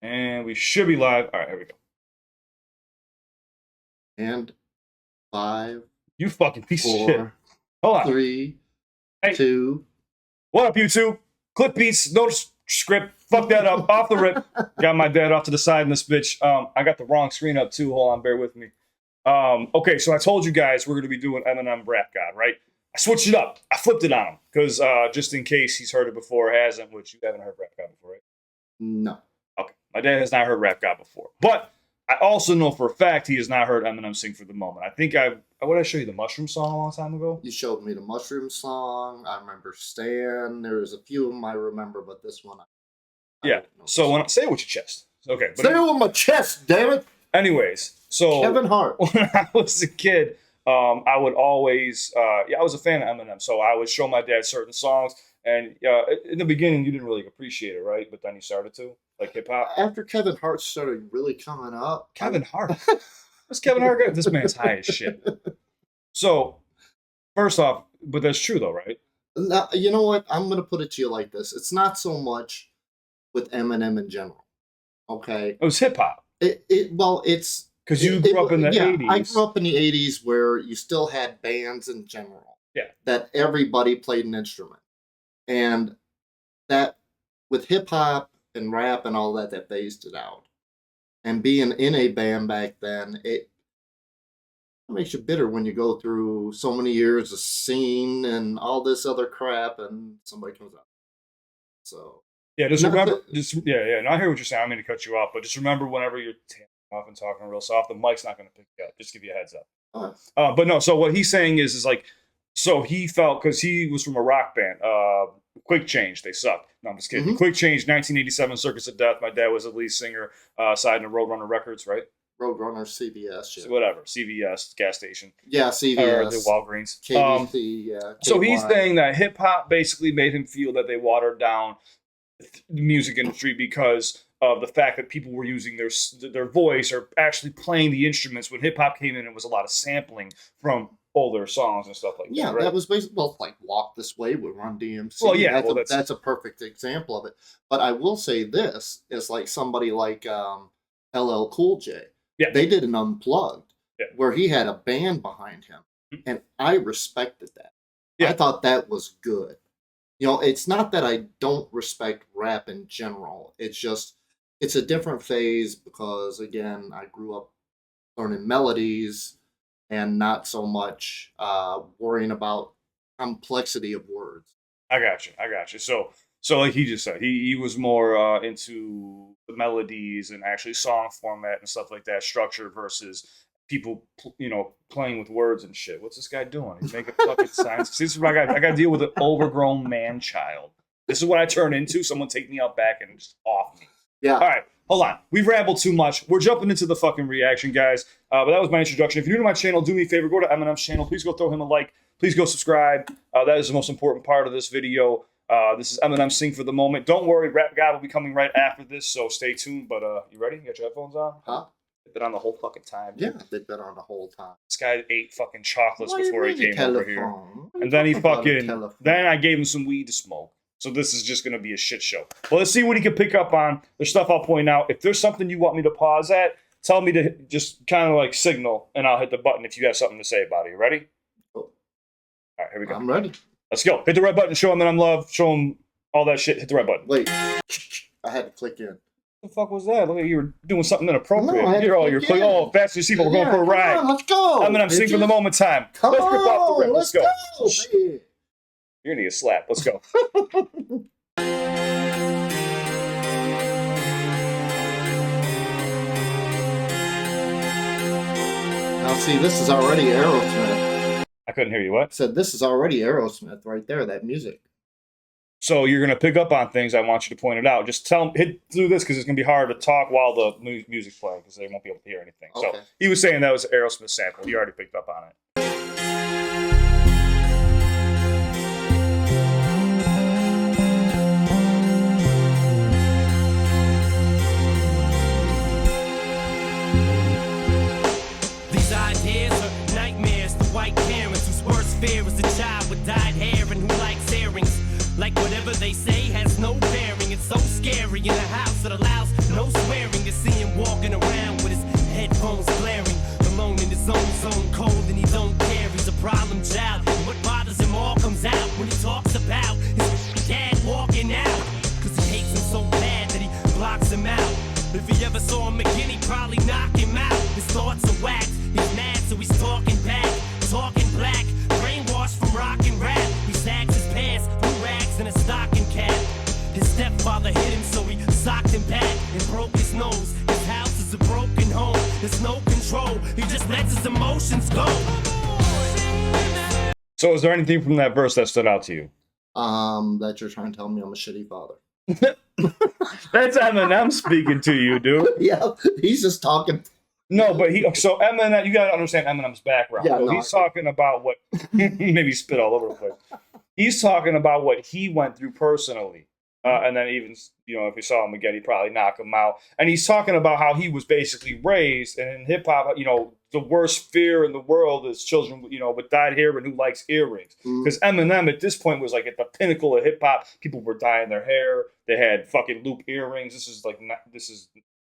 And we should be live. All right, here we go. And 5, you fucking piece 4, of shit. Hold on. 3, hey. 2. What up, YouTube? CliffBeats, no script. Fuck that up. Off the rip. Got my dad off to the side in this bitch. I got the wrong screen up too. Hold on, bear with me. Okay, so I told you guys we're going to be doing Eminem Rap God, right? I switched it up. I flipped it on him because just in case he's heard it before or hasn't, which you haven't heard Rap God before, right? No. Okay, my dad has not heard Rap God before, but I also know for a fact he has not heard Eminem sing For the Moment. I think what did I show you, the Mushroom song a long time ago? You showed me the Mushroom song. I remember Stan. There was a few of them I remember, but this one, yeah. So when I say it with your chest, okay. But say it with my chest, damn it. Anyways, so Kevin Hart. When I was a kid, I would always, I was a fan of Eminem, so I would show my dad certain songs. And in the beginning, you didn't really appreciate it, right? But then you started to, like hip hop. After Kevin Hart started really coming up. Kevin Hart? What's Kevin Hart got? This man's high as shit. So, first off, but that's true though, right? Now, you know what? I'm going to put it to you like this. It's not so much with Eminem in general. Okay? It was hip hop. Well, it's... Because you grew up in the 80s. I grew up in the 80s where you still had bands in general. Yeah. That everybody played an instrument. And that, with hip-hop and rap and all that, that phased it out. And being in a band back then, it makes you bitter when you go through so many years of scene and all this other crap and somebody comes out. So... Yeah, just remember... No, I hear what you're saying. I don't mean to cut you off, but just remember whenever you're... off and talking real soft, the mic's not going to pick you up. Just give you a heads up. But no, so what he's saying is like, so he felt, because he was from a rock band, Quick Change, they sucked. No, I'm just kidding. Mm-hmm. Quick Change, 1987, Circus of Death. My dad was the lead singer, signed to Roadrunner Records, right? Roadrunner, CVS, yeah. So whatever, CVS, gas station. Yeah, CVS. Or the Walgreens. KBC, yeah. So he's saying that hip hop basically made him feel that they watered down the music industry because of the fact that people were using their voice or actually playing the instruments. When hip hop came in, it was a lot of sampling from older songs and stuff like that. Yeah, right? that was basically, well, like Walk This Way with Run DMC. Well, yeah, that's a perfect example of it. But I will say this is like somebody like LL Cool J. Yeah, they did an Unplugged where he had a band behind him, and I respected that. Yeah. I thought that was good. You know, it's not that I don't respect rap in general. It's just, it's a different phase because, again, I grew up learning melodies and not so much worrying about complexity of words. I got you. So like he just said, he was more into the melodies and actually song format and stuff like that, structure versus people, playing with words and shit. What's this guy doing? He's making fucking signs. See, this is what I got to deal with an overgrown man child. This is what I turn into. Someone take me out back and just off me. Yeah. All right. Hold on. We've rambled too much. We're jumping into the fucking reaction, guys. But that was my introduction. If you're new to my channel, do me a favor. Go to Eminem's channel. Please go throw him a like. Please go subscribe. That is the most important part of this video. This is Eminem Sing For The Moment. Don't worry. Rap God will be coming right after this, so stay tuned. But you ready? You got your headphones on? Huh? They've been on the whole fucking time. Yeah, they've been on the whole time. This guy ate fucking chocolates before he came over here. And then then I gave him some weed to smoke. So this is just going to be a shit show. Well, let's see what he can pick up on. There's stuff I'll point out. If there's something you want me to pause at, tell me to just kind of like signal, and I'll hit the button if you have something to say about it. You ready? Oh. All right, here we go. I'm ready. Let's go. Hit the red button. Show him that I'm love. Show him all that shit. Hit the red button. Wait. I had to click in. What the fuck was that? Look like you were doing something inappropriate. No, You're clicking. Oh, fast as you see, we're going for a ride. On, let's go. Eminem Sing For The Moment time. Let's rip off the rip. Let's go. Hey. You're going to get slapped. Let's go. Now, see, this is already Aerosmith. I couldn't hear you. What? I said, this is already Aerosmith right there, that music. So you're going to pick up on things. I want you to point it out. Just hit through this because it's going to be hard to talk while the music's playing because they won't be able to hear anything. Okay. So he was saying that was an Aerosmith sample. You already picked up on it. These ideas are nightmares to white parents whose worst fear is a child with dyed hair and who likes earrings. Like whatever they say has no bearing. It's so scary in a house that allows no swearing. To see him walking around with his headphones blaring, alone in his own zone, cold and he don't care. He's a problem child, and what bothers him all comes out when he talks about his dad walking out. Cause he hates him so bad that he blocks him out. If he ever saw him again, he'd probably knock him out. His thoughts are whacked, he's mad so he's talking back, talking black, brainwashed from rock and rap. He sags his pants, blue rags and a stocking cap. His stepfather hit him so he socked him back and broke his nose. His house is a broken home, there's no control, he just lets his emotions go. So is there anything from that verse that stood out to you? That you're trying to tell me I'm a shitty father. That's Eminem speaking to you, dude. Yeah, he's just talking. No, but so Eminem, you gotta understand Eminem's background. Yeah, So no, he's talking about what maybe spit all over the place. He's talking about what he went through personally. And then even, if you saw him again, he'd probably knock him out. And he's talking about how he was basically raised, and in hip hop, the worst fear in the world is children, with dyed hair and who likes earrings. Because Eminem at this point was like at the pinnacle of hip hop. People were dyeing their hair. They had fucking loop earrings. This is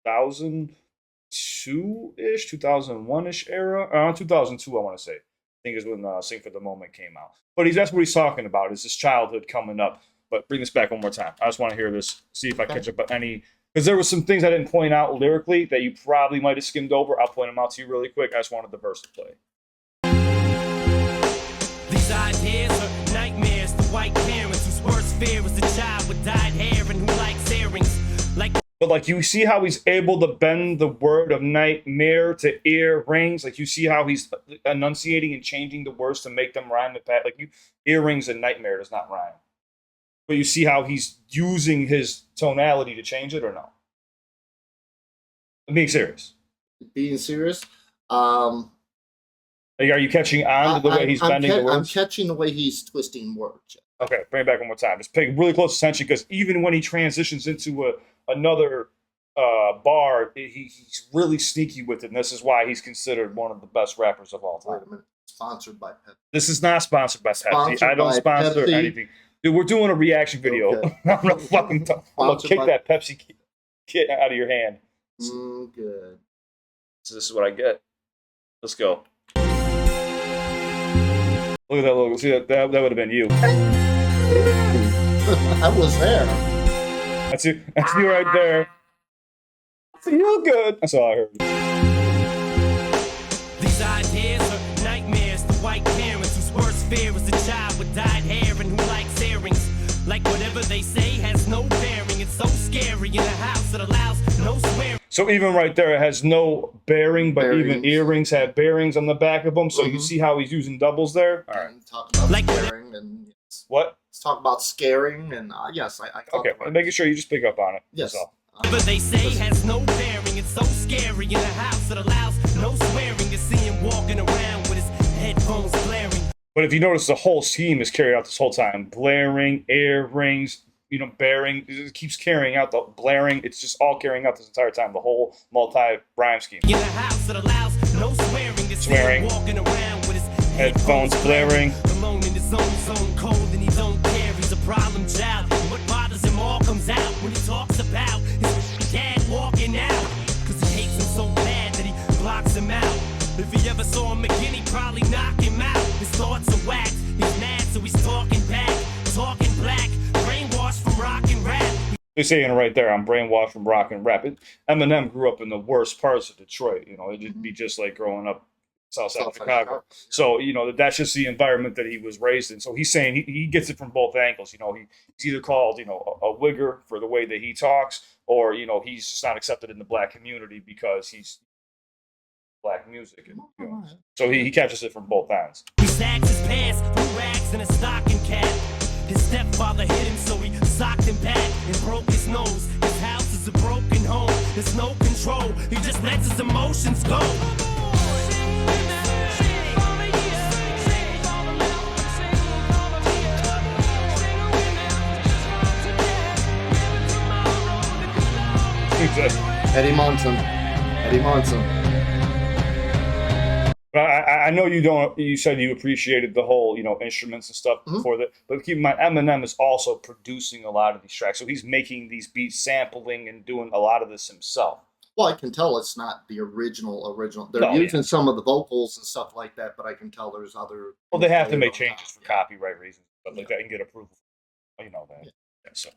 2002-ish, 2001-ish era. Around 2002, I want to say. I think is when Sing for the Moment came out. But that's what he's talking about, is his childhood coming up. But bring this back one more time. I just want to hear this, see if I catch up on any, because there were some things I didn't point out lyrically that you probably might have skimmed over. I'll point them out to you really quick. I just wanted the verse to play. These ideas are nightmares to white parents whose worst fear was a child with dyed hair and who likes earrings. But you see how he's able to bend the word of nightmare to earrings. You see how he's enunciating and changing the words to make them rhyme. Earrings and nightmare does not rhyme. But you see how he's using his tonality to change it, or no? I'm being serious. Being serious? Are you catching on to the way he's bending the words? I'm catching the way he's twisting words. Okay, bring it back one more time. Just pay really close attention, because even when he transitions into another bar, he's really sneaky with it, and this is why he's considered one of the best rappers of all time. Wait a minute. Sponsored by Pepsi. This is not sponsored by Pepsi. Sponsored I don't by sponsor Pepsi. anything. Dude, we're doing a reaction video. Okay. I'm gonna fucking I'm gonna kick by- that Pepsi kit out of your hand. Good. So this is what I get. Let's go. Look at that logo. See that would have been you. I was there. That's you. That's you right there. Feel good. That's all I heard. These ideas are nightmares to white parents whose worst fear was a child with dyed hair and who likes earrings. Like whatever they say has no bearing. It's so scary in a house that allows no swearing. So even right there, it has no bearing, but even Bearings. earrings have bearings on the back of them. So you see how he's using doubles there. All right. And talk about Like- scaring and yes. What? Let's talk about scaring and yes, I caught Okay. the word. Making sure you just pick up on it. Yes. That's all. Whatever they say has no bearing. It's so scary in a house that allows no swearing. To see him walking around with his headphones blaring. But if you notice, the whole scheme is carried out this whole time. Blaring, earrings, bearing. It keeps carrying out the blaring. It's just all carrying out this entire time. The whole multi-rhyme scheme. In a house that allows no swearing. To see Swearing. him walking around with his Headphones blaring. Alone in his own zone, cold and he don't care. He's a problem child. And what bothers him all comes out when he talks about his dad walking out. Cause he hates him so bad that he blocks him out. If he ever saw him again, he'd probably knock him out. His thoughts are whacked. He's mad so he's talking back, talking black, brainwashed from rock and rap. They're saying right there, I'm brainwashed from rock and rap. Eminem grew up in the worst parts of Detroit. It'd be just like growing up south side of Chicago. So, that's just the environment that he was raised in. So he's saying he gets it from both angles. He's either called, a wigger for the way that he talks, or, he's just not accepted in the black community because he's black music. And, so he catches it from both ends. He sags his pants, blue rags, and a stocking cap. His stepfather hit him, so he socked him back and broke his nose. His house is a broken home, there's no control. He just lets his emotions go. Eddie Monson. But I know you don't. You said you appreciated the whole, instruments and stuff before that. But keep in mind, Eminem is also producing a lot of these tracks, so he's making these beats, sampling, and doing a lot of this himself. Well, I can tell it's not the original. They're Oh, using some of the vocals and stuff like that, but I can tell there's other. Well, they have to layered make on changes top. for copyright reasons, stuff like that, and get approval. You know that. Yeah. Yeah, so.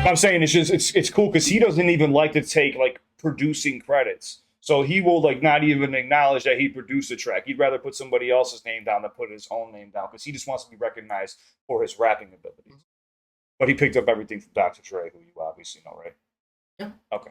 I'm saying it's cool because he doesn't even like to take like producing credits. So he will like not even acknowledge that he produced a track. He'd rather put somebody else's name down than put his own name down because he just wants to be recognized for his rapping abilities. But he picked up everything from Dr. Dre, who you obviously know, right? Yeah. Okay.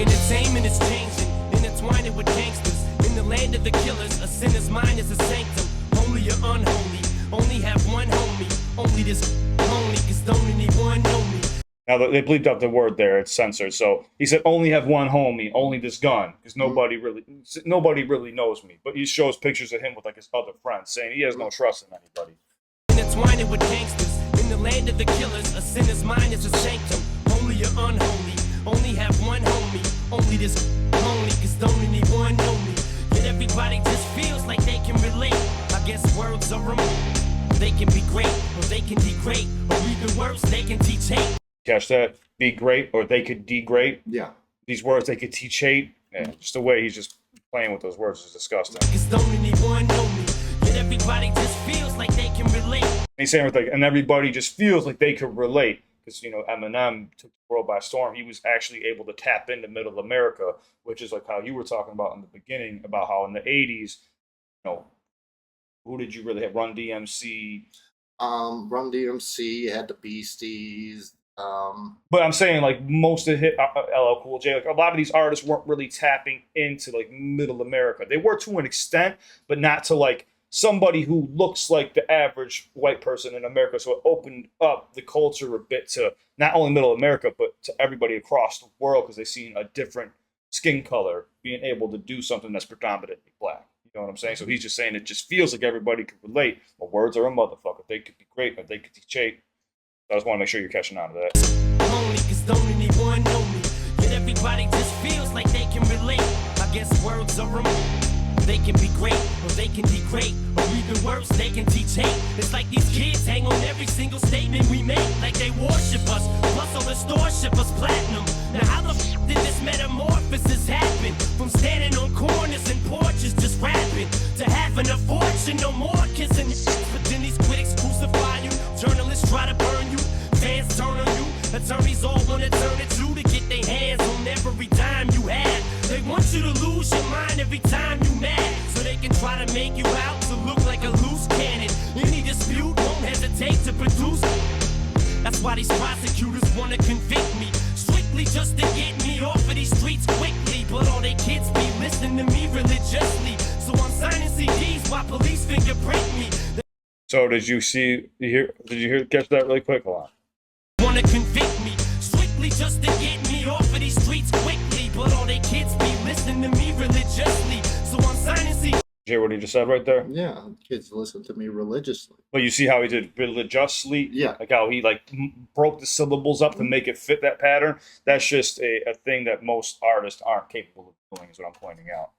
Entertainment is changing, intertwining with gangsters. In the land of the killers, a sinner's mind is a sanctum. Holy or unholy, only have one homie. Only this lonely, cause don't anyone know me. Now they bleeped up the word there; it's censored. So he said, "Only have one homie, only this gun," because nobody really knows me. But he shows pictures of him with like his other friends, saying he has no trust in anybody. Intertwining with gangsters, in the land of the killers, a sinner's mind is a sanctum. Holy or unholy, only have one homie. Only this lonely, cause don't anyone know me. Yet everybody just feels like they can relate. I guess words are removed. They can be great, or they can degrade, or even worse, they can teach hate. Catch that? Be great, or they could degrade. Yeah. These words, they could teach hate. Yeah, just the way he's just playing with those words is disgusting. Cause don't anyone know me. Yet everybody just feels like they can relate. And he's saying with like, and everybody just feels like they could relate. Because, Eminem took the world by storm. He was actually able to tap into middle America, which is like how you were talking about in the beginning, about how in the 80s, who did you really have? Run DMC. Run DMC, you had the Beasties. But I'm saying like most of LL Cool J, like a lot of these artists weren't really tapping into like middle America. They were to an extent, but not to like somebody who looks like the average white person in America. So it opened up the culture a bit to not only middle America, but to everybody across the world because they seen a different skin color being able to do something that's predominantly black. You know what I'm saying? So he's just saying it just feels like everybody could relate. But words are a motherfucker. They could be great, or they could teach hate. I just want to make sure you're catching on to that. Only cause don't anyone know me. Yet everybody just feels like they can relate. I guess words are removed. They can be great, or they can degrade, or even worse, they can teach hate. It's like these kids hang on every single statement we make, like they worship us. Plus all the stores ship us platinum. Now how the f did this metamorphosis happen? From standing on corners and porches just rapping, to having a fortune, no more kissing. But then these critics crucify you, journalists try to burn you, fans turn on you, attorneys all wanna turn it you to get their hands on every dime you have. They want you to lose your mind every time you mad, so they can try to make you out to look like a loose cannon. Any dispute won't hesitate to produce. That's why these prosecutors wanna convict me, strictly just to get me off of these streets quickly. But all they kids be listening to me religiously, so I'm signing CDs while police fingerprint me. So did you catch that really quick? Hold on. Wanna convict me, strictly just to get me off of these streets quickly. But all they kids be listening to me religiously, so I'm signing CDs. Did you hear what he just said right there? Yeah, kids listen to me religiously. But you see how he did religiously? Yeah. Like how he like broke the syllables up to make it fit that pattern. That's just a thing that most artists aren't capable of doing, is what I'm pointing out.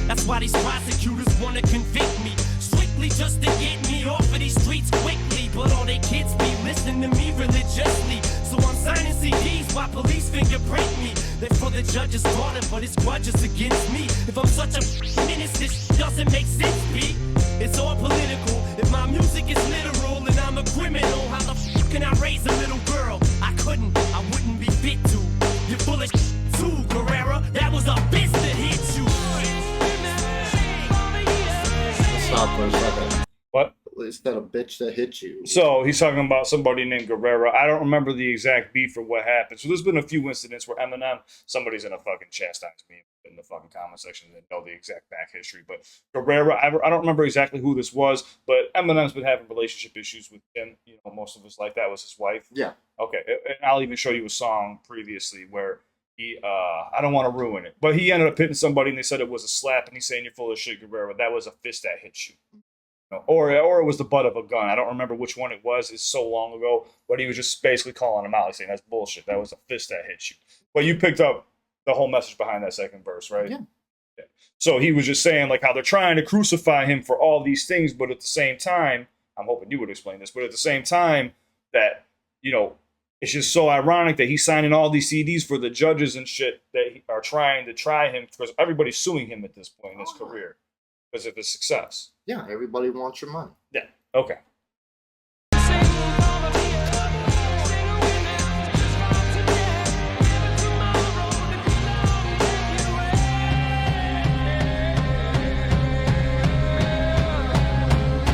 That's why these prosecutors wanna convict me, strictly just to get me off of these streets quickly. But all they kids be listening to me religiously, so I'm signing CDs while police fingerprint me. They're for the judge's daughter, but it's grudges against me. If I'm such a menace, this doesn't make sense, B. It's all political. If my music is literal and I'm a criminal, how the f can I raise a little girl? I couldn't, I wouldn't be fit to. You're full of too, Guerrera. That was a bitch that hit you. Stop for a second. What? Is that a bitch that hit you? So he's talking about somebody named Guerrera. I don't remember the exact beef or what happened. So there's been a few incidents where Eminem, somebody's in a fucking chastise me in the fucking comment section that know the exact back history. But Guerrera, I don't remember exactly who this was, but Eminem's been having relationship issues with him, most of his life. That was his wife. Yeah. Okay, and I'll even show you a song previously where he, I don't want to ruin it, but he ended up hitting somebody and they said it was a slap, and he's saying you're full of shit, Guerrera. That was a fist that hit you. or it was the butt of a gun. I don't remember which one it was. It's so long ago, but he was just basically calling him out, like saying that's bullshit. That was a fist that hit you. But you picked up the whole message behind that second verse, right? Yeah. Yeah. So he was just saying like how they're trying to crucify him for all these things, but at the same time, I'm hoping you would explain this, but at the same time that, it's just so ironic that he's signing all these CDs for the judges and shit that are trying to try him, because everybody's suing him at this point in his career because of his success. Yeah, everybody wants your money. Yeah. Okay.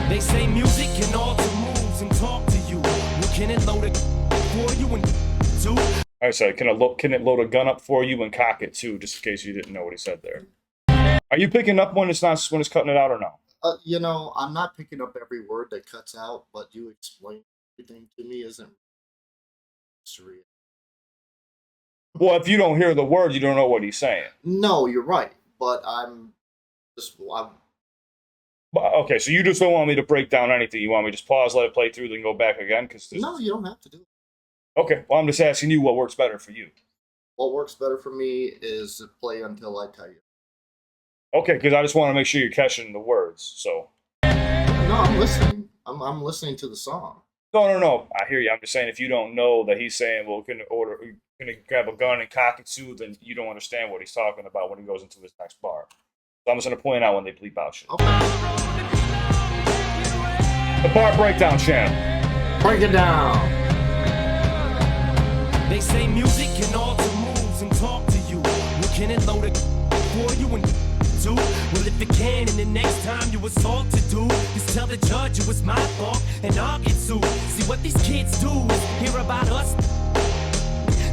They say music can alter moods and talk to you. Well, can it load it for you and do? All right, so can it load a gun up for you and cock it too, just in case you didn't know what he said there? Are you picking up when it's cutting it out or no? I'm not picking up every word that cuts out, but you explain everything to me isn't surreal. Well, if you don't hear the words, you don't know what he's saying. No, you're right, but Okay, so you just don't want me to break down anything. You want me to just pause, let it play through, then go back again? No, you don't have to do it. Okay, well, I'm just asking you what works better for you. What works better for me is to play until I tell you. Okay, because I just want to make sure you're catching the words. So. No, I'm listening. I'm listening to the song. No. I hear you. I'm just saying if you don't know that he's saying, well, gonna grab a gun and cock it too, then you don't understand what he's talking about when he goes into his next bar. So I'm just gonna point out when they bleep out shit. Okay. The bar breakdown channel. Break it down. They say music can alter moods and talk to you. Well, can it load it for you and do? Well, if it can, and the next time you assault to do is tell the judge it was my fault and I'll get sued. See what these kids do is hear about us.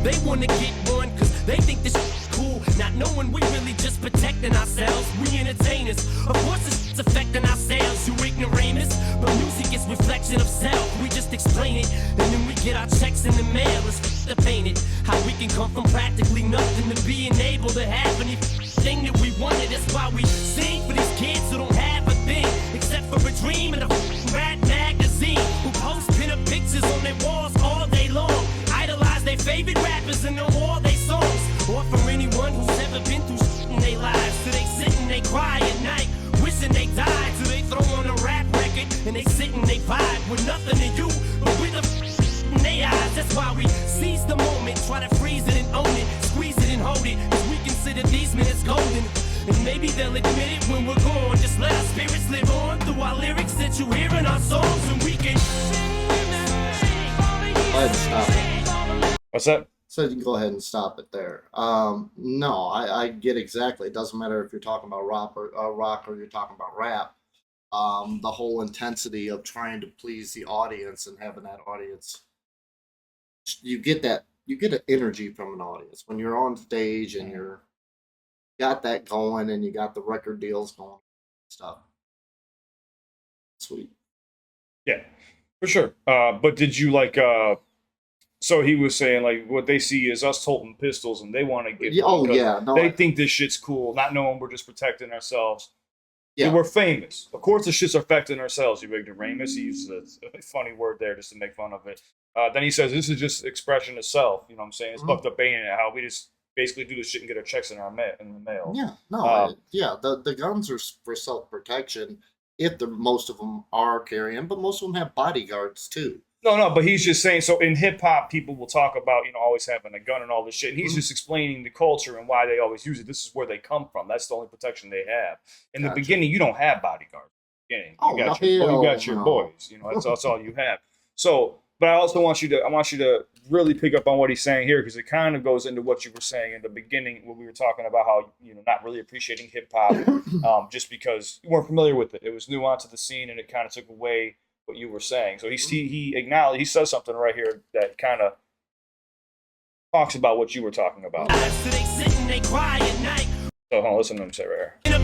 They wanna get one cause they think this is cool, not knowing we really just protecting ourselves. We entertainers, of course it's affecting our sales, you ignoramus. But music is reflection of self, we just explain it, and then we get our checks in the mail. It's to paint it, how we can come from practically nothing to being able to have anything that we wanted. That's why we sing for these kids who don't have a thing except for a dream and a rat magazine, who post pin-up pictures on their walls all day long, idolize their favorite rappers and know all their songs. Or for anyone who's ever been through shit in their lives, so they sit and they cry at night, wishing they died. So they throw on a rap record and they sit and they vibe with nothing to you, but with a in their eyes. That's why we seize the moment, try to freeze it and own it, squeeze it and hold it, cause we consider these minutes golden. And maybe they'll admit it when we're gone. Just let our spirits live on through our lyrics that you hear in our songs, and we can. Go ahead and stop it. What's that? So you can go ahead and stop it there. No, I get exactly. It doesn't matter if you're talking about rock or you're talking about rap. The whole intensity of trying to please the audience and having that audience, you get an energy from an audience when you're on stage and you're got that going and you got the record deals going and stuff. Sweet. Yeah, for sure. But did you like? So he was saying like what they see is us holding pistols and they want to get. Oh yeah, no, they think this shit's cool, not knowing we're just protecting ourselves. Yeah, we're famous. Of course, the shit's affecting ourselves. You ignoramus. He uses a funny word there just to make fun of it. Then he says this is just expression of self. You know what I'm saying? It's fucked up baiting it. How we just basically do this shit and get our checks in the mail. Yeah, no, the guns are for self-protection. If most of them are carrying, but most of them have bodyguards too. No, but he's just saying, so in hip-hop, people will talk about, always having a gun and all this shit. And he's just explaining the culture and why they always use it. This is where they come from. That's the only protection they have. In the beginning, you don't have bodyguards. You got your boys. That's all you have. So, but I also want you to really pick up on what he's saying here, because it kind of goes into what you were saying in the beginning when we were talking about how, not really appreciating hip-hop just because you weren't familiar with it. It was new onto the scene, and it kind of took away what you were saying. So he acknowledged, he says something right here that kind of talks about what you were talking about. So hold on, listen to him say right here.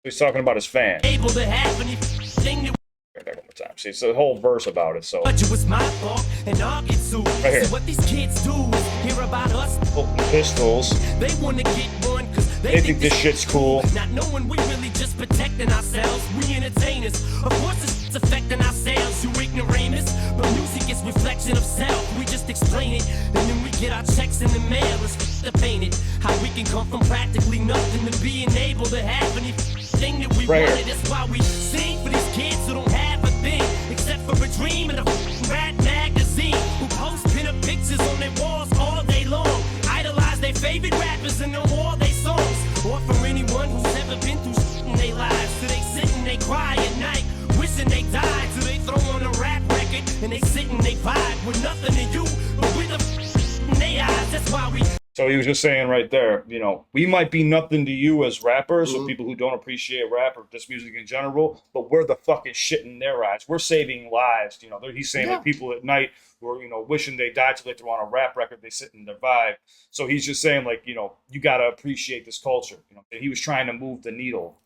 He's talking about his fan. Able to have anything Back one more time. See, it's the whole verse about it. So but it was my fault, and I'll get sued. Right here. See what these kids do is hear about us. Open pistols. They want to get one because They think this shit's cool. Not knowing we really just protecting ourselves. We entertainers, of course it's affecting our sales. You ignoramus, but music is reflection of self. We just explain it, and then we get our checks in the mail. It's to paint it. How we can come from practically nothing to being able to have anything that we wanted. That's why we sing for these kids who don't have a thing except for a dream and a rat magazine who post pinup pictures on their walls all day long. Idolize their favorite rappers and know all their songs. Or for anyone who's ever been through shit in their lives, so they sit and they cry at night, wishing they died. So they throw on a rap record and they sit and they vibe with nothing to you, but with a in their eyes. That's why we. So he was just saying right there, you know, we might be nothing to you as rappers or people who don't appreciate rap or just music in general, but we're the fucking shit in their eyes. We're saving lives. You know, he's saying like people at night who are, you know, wishing they died till they throw on a rap record, they sit in their vibe. So he's just saying like, you know, you got to appreciate this culture. You know, he was trying to move the needle.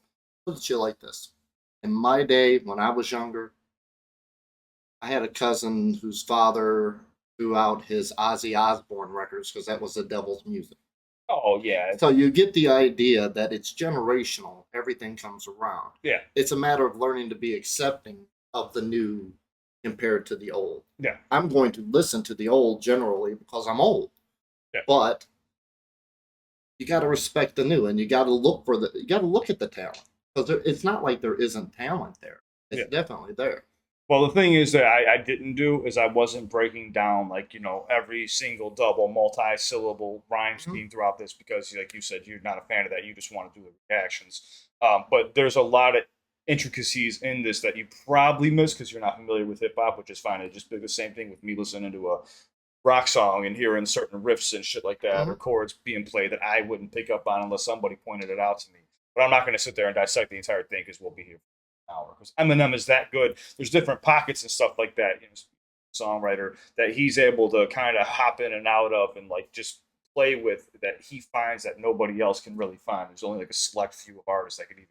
Put it like this. In my day, when I was younger, I had a cousin whose father threw out his Ozzy Osbourne records because that was the devil's music. Oh, yeah. So you get the idea that it's generational. Everything comes around. Yeah. It's a matter of learning to be accepting of the new compared to the old. Yeah. I'm going to listen to the old generally because I'm old. Yeah. But you got to respect the new, and you got to look at the talent, because it's not like there isn't talent there. It's definitely there. Well, the thing is that I didn't do is I wasn't breaking down, like, you know, every single double, multi-syllable rhyme scheme throughout this because, like you said, you're not a fan of that. You just want to do the reactions. But there's a lot of intricacies in this that you probably miss because you're not familiar with hip-hop, which is fine. It's just the same thing with me listening to a rock song and hearing certain riffs and shit like that or chords being played that I wouldn't pick up on unless somebody pointed it out to me. But I'm not going to sit there and dissect the entire thing because we'll be here hour because Eminem is that good. There's different pockets and stuff like that, you know, songwriter that he's able to kind of hop in and out of and like just play with that he finds that nobody else can really find. There's only like a select few artists that could even.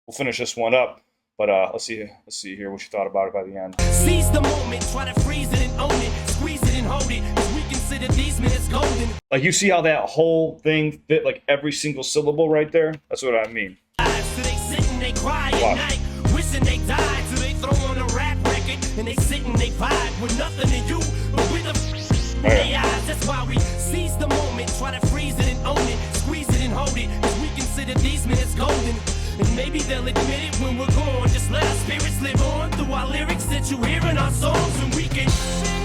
We'll finish this one up, but let's see here what you thought about it by the end. Seize the moment, try to freeze it and own it, squeeze it and hold it. We consider these minutes golden. Like you see how that whole thing fit like every single syllable right there? That's what I mean. So they sit and they cry at night, wishing they died. So they throw on a rap record and they sit and they vibe with nothing to you, but with a in their eyes. That's why we seize the moment, try to freeze it and own it, squeeze it and hold it. Cause we consider these minutes golden. And maybe they'll admit it when we're gone. Just let our spirits live on through our lyrics that you hear in our songs, and we can sing.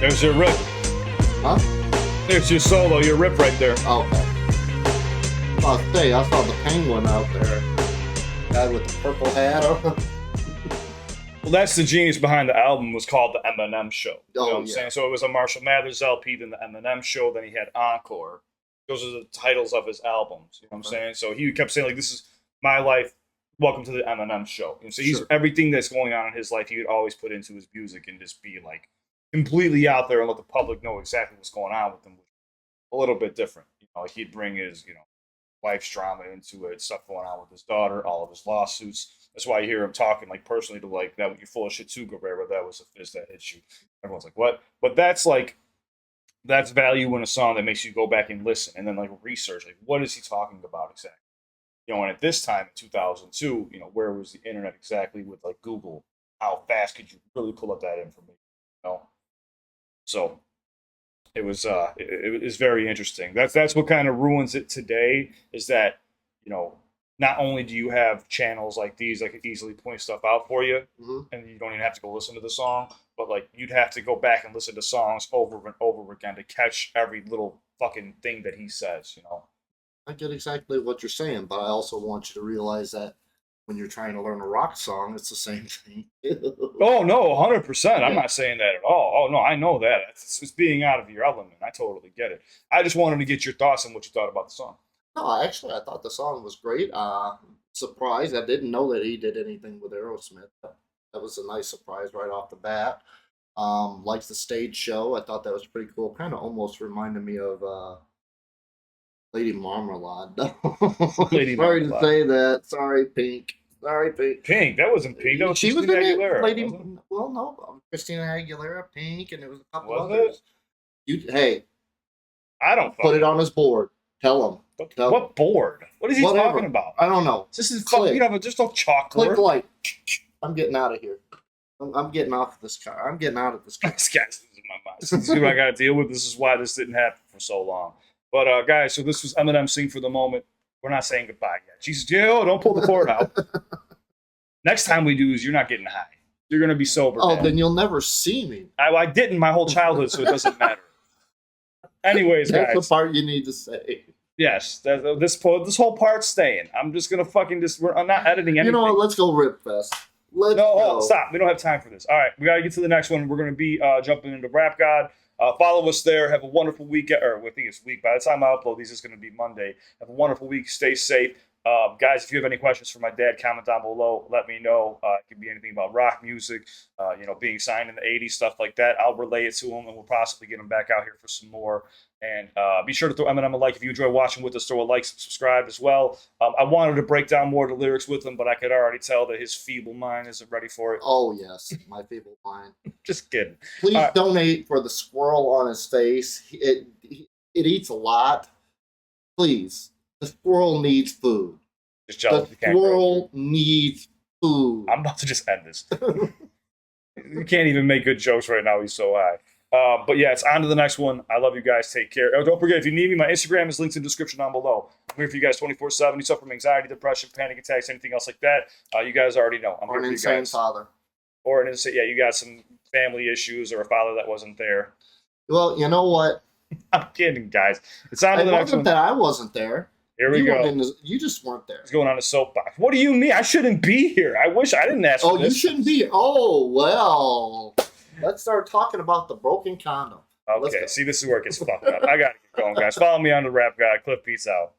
There's your rip. Huh? There's your solo, your rip right there. Okay. I'll say, I saw the penguin out there. Guy with the purple hat. Well, that's the genius behind the album. Was called the Eminem Show. You know what I'm saying? So it was a Marshall Mathers LP, then the Eminem Show, then he had Encore. Those are the titles of his albums. You know what I'm saying? So he kept saying like, "This is my life. Welcome to the Eminem Show." And so he's everything that's going on in his life, he would always put into his music and just be like completely out there and let the public know exactly what's going on with him. A little bit different. You know, like he'd bring his, you know, wife's drama into it, stuff going on with his daughter, all of his lawsuits. That's why you hear him talking like personally to like, "That you're full of shit too, Guerrero. That was a fist that hit you." Everyone's like, "What?" But that's like, that's value in a song that makes you go back and listen and then like research, like what is he talking about exactly? You know, and at this time in 2002, you know, where was the internet exactly with like Google? How fast could you really pull up that information? You know, so it was it is very interesting. That's what kind of ruins it today is that, you know, not only do you have channels like these that could easily point stuff out for you, Hmm. and you don't even have to go listen to the song, but like you'd have to go back and listen to songs over and over again to catch every little fucking thing that he says, you know? I get exactly what you're saying, but I also want you to realize that when you're trying to learn a rock song, it's the same thing. Oh no, 100%. I'm Yeah. not saying that at all. Oh no, I know that. It's being out of your element. I totally get it. I just wanted to get your thoughts on what you thought about the song. No, actually, I thought the song was great. Surprised. I didn't know that he did anything with Aerosmith. That was a nice surprise right off the bat. Liked the stage show. I thought that was pretty cool. Kind of almost reminded me of Lady Marmalade. Lady Sorry Marmalade. to say that. Sorry, Pink. Sorry, Pink. Pink. That wasn't Pink. That was She was Christina in it. Aguilera. Lady. Wasn't Well, no, Christina Aguilera, Pink, and there was a couple Was others. Hey, it? I don't put it fucking on his board. Tell him. know. What board? What is he Whatever. talking about? I don't know. This is Click. fucking, you know, just no chocolate. Click like. I'm getting out of here. I'm getting off this car. I'm getting out of this car. This guy's losing my mind. This is what I got to deal with. This is why this didn't happen for so long. But guys, so this was Eminem Sing for the Moment. We're not saying goodbye yet. Jesus, Joe, don't pull the cord out. Next time we do is you're not getting high. You're gonna be sober. Oh, man. then you'll never see me. I didn't my whole childhood, so it doesn't matter. Anyways, That's guys. the part you need to say. Yes, this whole part's staying. I'm just gonna fucking I'm not editing anything. You know what? Let's go Rip Fest. Let's No, go. stop. We don't have time for this. All right, we got to get to the next one. We're going to be jumping into Rap God. Follow us there. Have a wonderful week. Or I think it's week. By the time I upload these, it's going to be Monday. Have a wonderful week. Stay safe. Guys, if you have any questions for my dad, comment down below. Let me know. It could be anything about rock music, being signed in the 80s, stuff like that. I'll relay it to him, and we'll possibly get him back out here for some more. And be sure to throw Eminem a like if you enjoy watching with us. Throw a like, subscribe as well. I wanted to break down more of the lyrics with him, but I could already tell that his feeble mind isn't ready for it. Oh, yes. My feeble mind. Just kidding. Please All right. donate for the squirrel on his face. It eats a lot. Please. The squirrel needs food. Just jealous. The squirrel needs food. I'm about to just end this. You can't even make good jokes right now. He's so high. But yeah, it's on to the next one. I love you guys. Take care. Oh, don't forget, if you need me, my Instagram is linked in the description down below. I'm here for you guys 24/7. You suffer from anxiety, depression, panic attacks, anything else like that. You guys already know. I'm Or here an for you insane guys. father. Or an insane, yeah, you got some family issues or a father that wasn't there. Well, you know what? I'm kidding, guys. It's on to It the next wasn't one. that I wasn't there. Here we You go. you just weren't there. It's going on a soapbox. What do you mean? I shouldn't be here. I wish I didn't ask Oh, for you this. shouldn't be. Oh, well. Let's start talking about the broken condom. Let's Okay, go. see, this is where it gets fucked up. I got to get going, guys. Follow me on the Rap God. CliffBeats out.